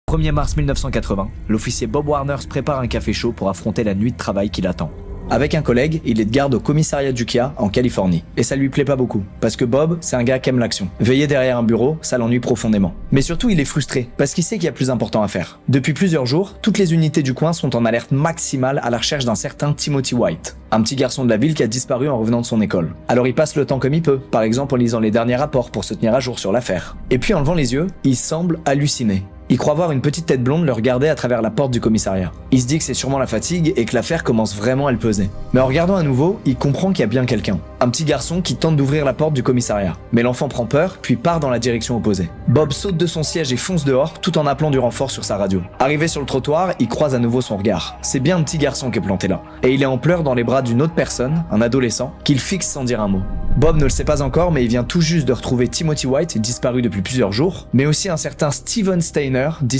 1er mars 1980, l'officier Bob Warner se prépare un café chaud pour affronter la nuit de travail qui l'attend. Avec un collègue, il est de garde au commissariat d'Ukiah, en Californie. Et ça lui plaît pas beaucoup, parce que Bob, c'est un gars qui aime l'action. Veiller derrière un bureau, ça l'ennuie profondément. Mais surtout, il est frustré, parce qu'il sait qu'il y a plus important à faire. Depuis plusieurs jours, toutes les unités du coin sont en alerte maximale à la recherche d'un certain Timothy White, un petit garçon de la ville qui a disparu en revenant de son école. Alors il passe le temps comme il peut, par exemple en lisant les derniers rapports pour se tenir à jour sur l'affaire. Et puis en levant les yeux, il semble halluciner. Il croit voir une petite tête blonde le regarder à travers la porte du commissariat. Il se dit que c'est sûrement la fatigue et que l'affaire commence vraiment à le peser. Mais en regardant à nouveau, il comprend qu'il y a bien quelqu'un. Un petit garçon qui tente d'ouvrir la porte du commissariat. Mais l'enfant prend peur, puis part dans la direction opposée. Bob saute de son siège et fonce dehors, tout en appelant du renfort sur sa radio. Arrivé sur le trottoir, il croise à nouveau son regard. C'est bien un petit garçon qui est planté là. Et il est en pleurs dans les bras d'une autre personne, un adolescent, qu'il fixe sans dire un mot. Bob ne le sait pas encore, mais il vient tout juste de retrouver Timothy White, disparu depuis plusieurs jours, mais aussi un certain Steven Steiner, disparu